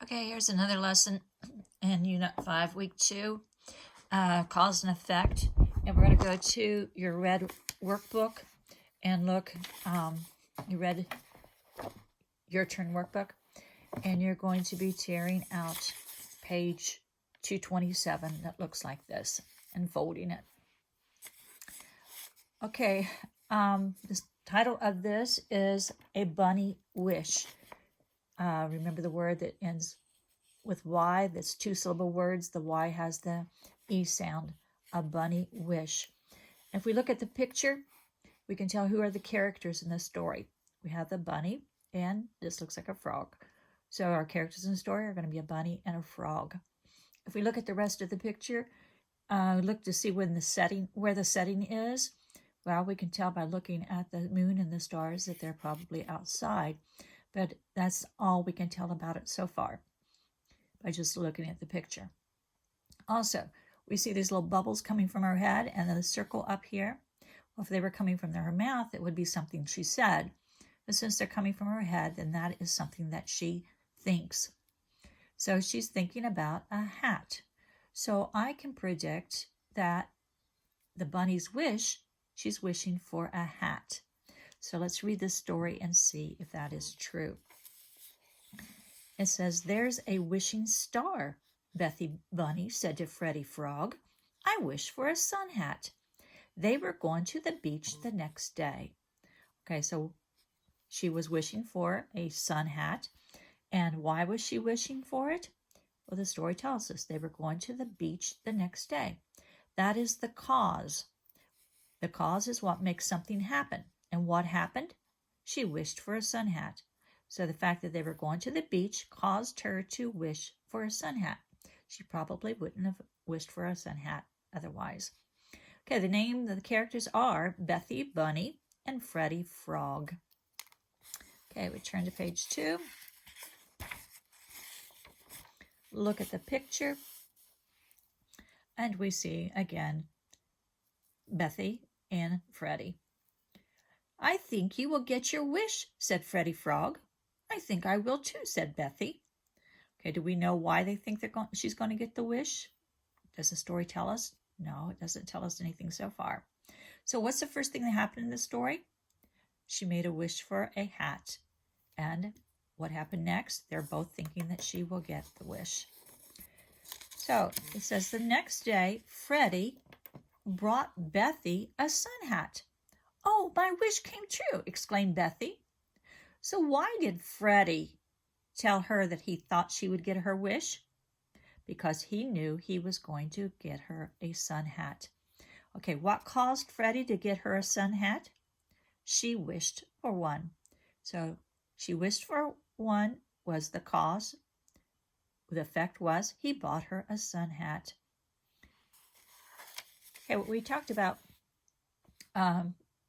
Okay, here's another lesson in Unit 5, Week 2, Cause and Effect. And we're going to go to your red workbook and look, you read your turn workbook, and you're going to be tearing out page 227 that looks like this and folding it. Okay, the title of this is A Bunny Wish. Remember the word that ends with Y, that's two-syllable words. The Y has the E sound, a bunny wish. If we look at the picture, we can tell who are the characters in the story. We have the bunny, and this looks like a frog. So our characters in the story are going to be a bunny and a frog. If we look at the rest of the picture, look to see where the setting is. Well, we can tell by looking at the moon and the stars that they're probably outside. But that's all we can tell about it so far by just looking at the picture. Also, we see these little bubbles coming from her head and then a circle up here. Well, if they were coming from her mouth, it would be something she said. But since they're coming from her head, then that is something that she thinks. So she's thinking about a hat. So I can predict that the bunny's wish, she's wishing for a hat. So let's read this story and see if that is true. It says, "There's a wishing star," Bethy Bunny said to Freddie Frog. "I wish for a sun hat." They were going to the beach the next day. Okay, so she was wishing for a sun hat. And why was she wishing for it? Well, the story tells us they were going to the beach the next day. That is the cause. The cause is what makes something happen. And what happened? She wished for a sun hat. So the fact that they were going to the beach caused her to wish for a sun hat. She probably wouldn't have wished for a sun hat otherwise. Okay, the name of the characters are Bethy Bunny and Freddie Frog. Okay, we turn to page 2. Look at the picture. And we see, again, Bethy and Freddie. "I think you will get your wish," said Freddie Frog. "I think I will too," said Bethy. Okay, do we know why they think she's going to get the wish? Does the story tell us? No, it doesn't tell us anything so far. So what's the first thing that happened in the story? She made a wish for a hat. And what happened next? They're both thinking that she will get the wish. So it says the next day, Freddie brought Bethy a sun hat. "Oh, my wish came true," exclaimed Bethy. So why did Freddie tell her that he thought she would get her wish? Because he knew he was going to get her a sun hat. Okay, what caused Freddie to get her a sun hat? She wished for one. So she wished for one was the cause. The effect was he bought her a sun hat. Okay, we talked about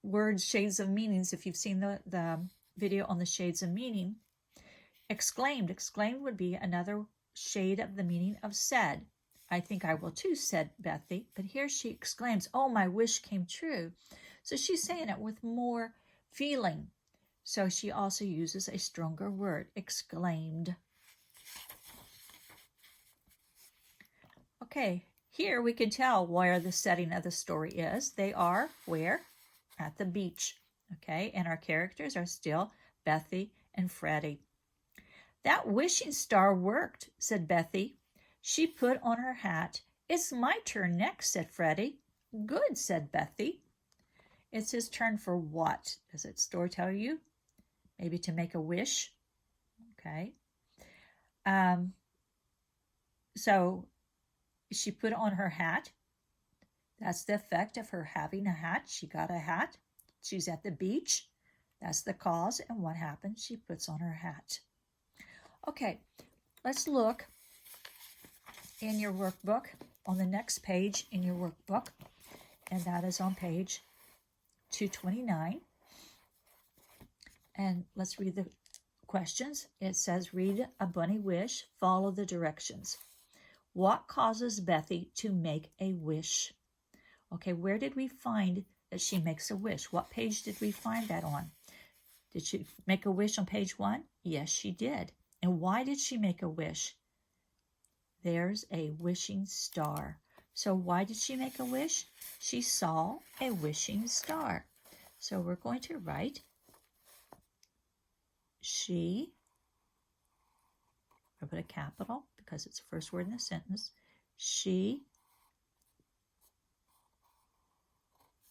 words, shades of meanings. If you've seen the video on the shades of meaning, exclaimed would be another shade of the meaning of said. "I think I will too," said Bethy. But here she exclaims, "Oh, my wish came true." So she's saying it with more feeling. So she also uses a stronger word, exclaimed. Okay, here we can tell where the setting of the story is. They are where? At the beach. Okay, and our characters are still Bethy and Freddie. "That wishing star worked," said Bethy. She put on her hat. "It's my turn next," said Freddie. "Good," said Bethy. It's his turn for what? Does it story tell you? Maybe to make a wish. Okay. So she put on her hat. That's the effect of her having a hat. She got a hat. She's at the beach. That's the cause. And what happened? She puts on her hat. Okay, let's look in your workbook on the next page in your workbook. And that is on page 229. And let's read the questions. It says, read a bunny wish, follow the directions. What causes Bethy to make a wish? Okay, where did we find that she makes a wish? What page did we find that on? Did she make a wish on page 1? Yes, she did. And why did she make a wish? There's a wishing star. So why did she make a wish? She saw a wishing star. So we're going to write she, I put a capital because it's the first word in the sentence. She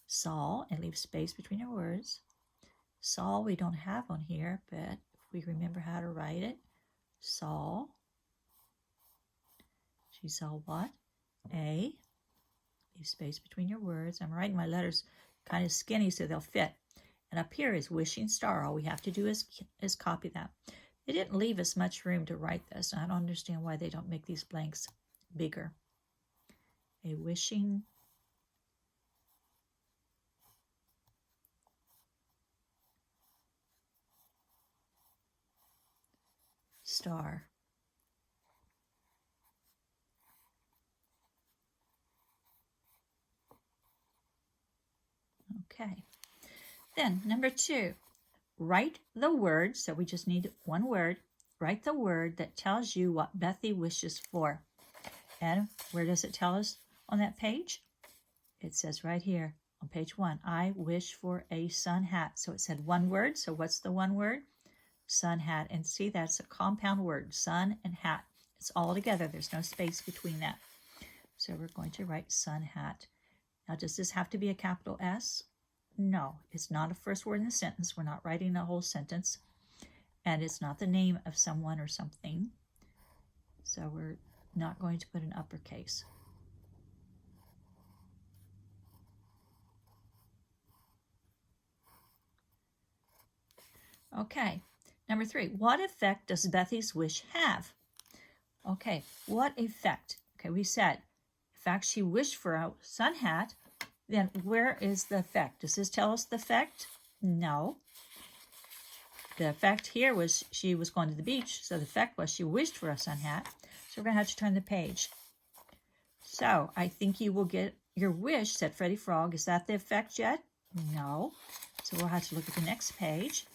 saw, and leave space between your words. Saw we don't have on here, but if we remember how to write it, saw. She saw what? A. Leave space between your words. I'm writing my letters kind of skinny so they'll fit. And up here is wishing star. All we have to do is copy that. They didn't leave us much room to write this. I don't understand why they don't make these blanks bigger. A wishing star. Okay. Then number 2, write the word. So we just need one word. Write the word that tells you what Bethy wishes for. And where does it tell us on that page? It says right here on page 1, I wish for a sun hat. So it said one word. So what's the one word? Sun hat. And see, that's a compound word, sun and hat. It's all together. There's no space between that. So we're going to write sun hat. Now, does this have to be a capital S? No, it's not a first word in the sentence. We're not writing a whole sentence. And it's not the name of someone or something. So we're not going to put an uppercase. Okay, number 3, what effect does Bethy's wish have? Okay, what effect? Okay, we said, in fact, she wished for a sun hat. Then where is the effect? Does this tell us the effect? No. The effect here was she was going to the beach, so the effect was she wished for a sun hat. So we're going to have to turn the page. So I think you will get your wish, said Freddie Frog. Is that the effect yet? No. So we'll have to look at the next page.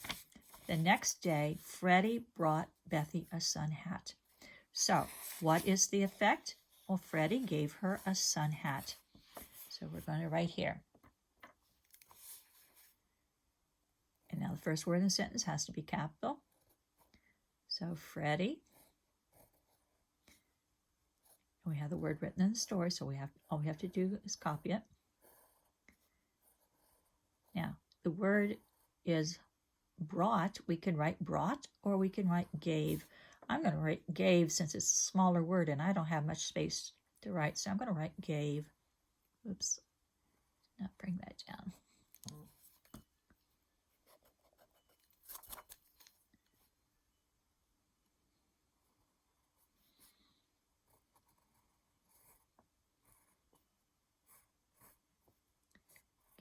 The next day, Freddie brought Bethy a sun hat. So what is the effect? Well, Freddie gave her a sun hat. So we're going to write here. And now the first word in the sentence has to be capital. So Freddie. We have the word written in the story, so all we have to do is copy it. Now, the word is brought. We can write brought or we can write gave. I'm going to write gave since it's a smaller word and I don't have much space to write, so I'm going to write gave. Oops, not bring that down.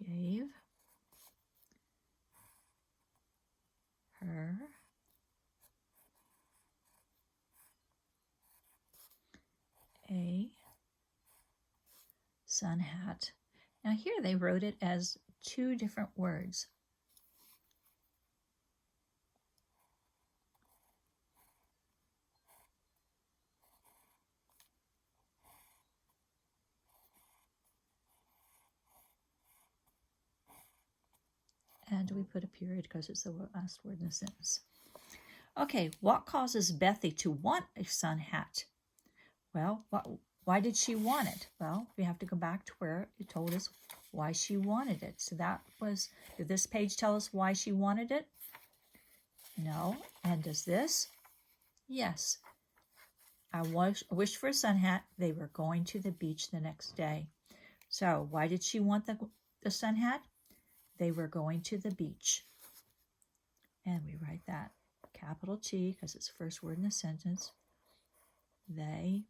Gave her a sun hat. Now here they wrote it as 2 different words. And we put a period because it's the last word in the sentence. Okay, what causes Bethy to want a sun hat? Well, why did she want it? Well, we have to go back to where it told us why she wanted it. So that was, did this page tell us why she wanted it? No. And does this? Yes. I wished for a sun hat. They were going to the beach the next day. So why did she want the sun hat? They were going to the beach. And we write that capital T because it's the first word in the sentence. They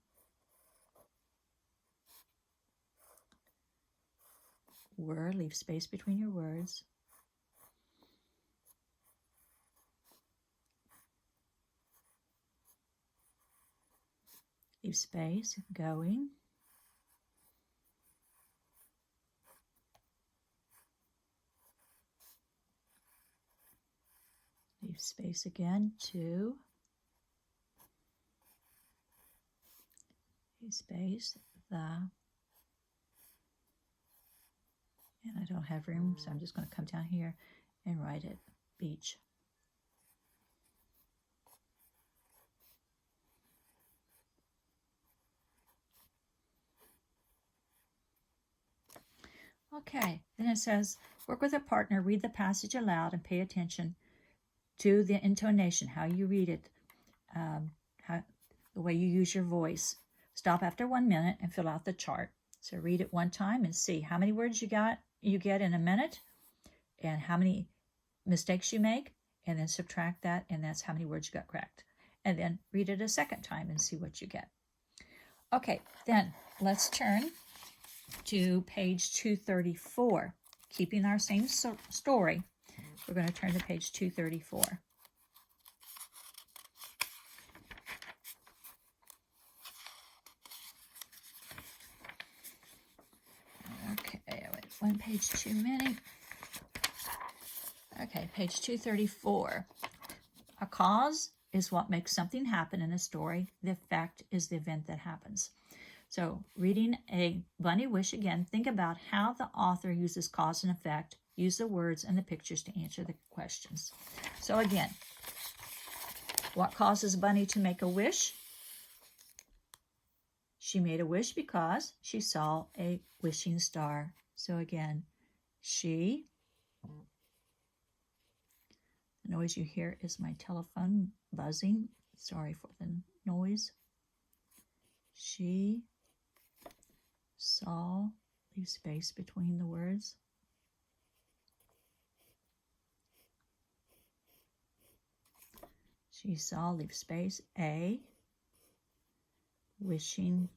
were, leave space between your words. Leave space, going. Leave space again, to. space, the, and I don't have room, so I'm just going to come down here and write it, beach. Okay, then it says, work with a partner, read the passage aloud, and pay attention to the intonation, how you read it, the way you use your voice. Stop after 1 minute and fill out the chart. So read it one time and see how many words you get in a minute and how many mistakes you make, and then subtract that, and that's how many words you got correct. And then read it a second time and see what you get. Okay, then let's turn to page 234. Keeping our same story, we're going to turn to page 234. Okay, I went one page too many. Okay, page 234. A cause is what makes something happen in a story. The effect is the event that happens. So reading a bunny wish again, think about how the author uses cause and effect. Use the words and the pictures to answer the questions. So again, what causes Bunny to make a wish? She made a wish because she saw a wishing star. So again, the noise you hear is my telephone buzzing. Sorry for the noise. She saw, leave space between the words. She saw, leave space, a wishing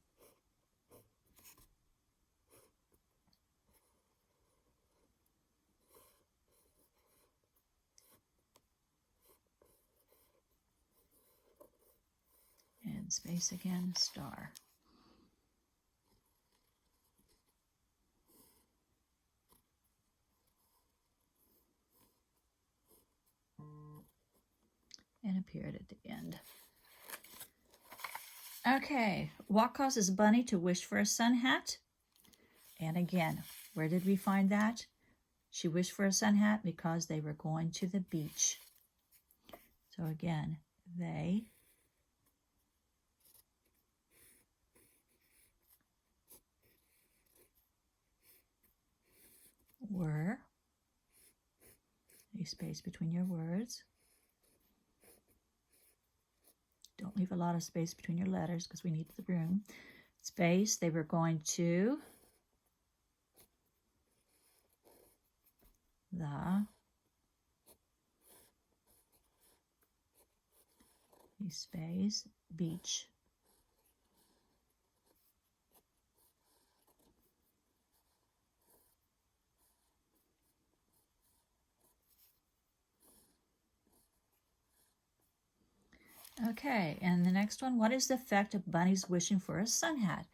and space again, star. And a period at the end. Okay, what causes Bunny to wish for a sun hat? And again, where did we find that? She wished for a sun hat because they were going to the beach. So again, they were, a space between your words. Don't leave a lot of space between your letters because we need the room. Space, they were going to the space, beach. Okay, and the next one, what is the effect of Bunny's wishing for a sun hat?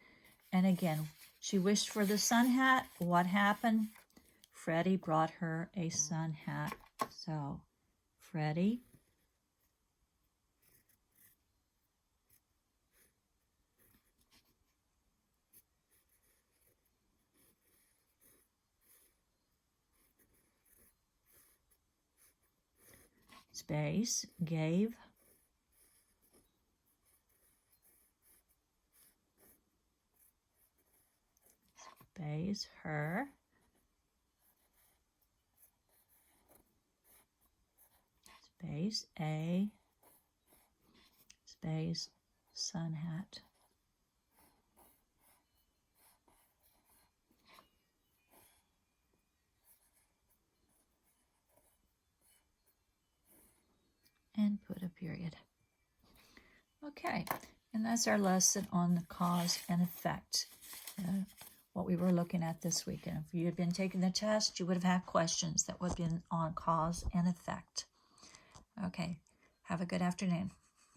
And again, she wished for the sun hat. What happened? Freddie brought her a sun hat. So, Freddie space gave space her space a space sun hat. And put a period. Okay, and that's our lesson on the cause and effect, what we were looking at this week. And if you had been taking the test, you would have had questions that would have been on cause and effect. Okay, have a good afternoon.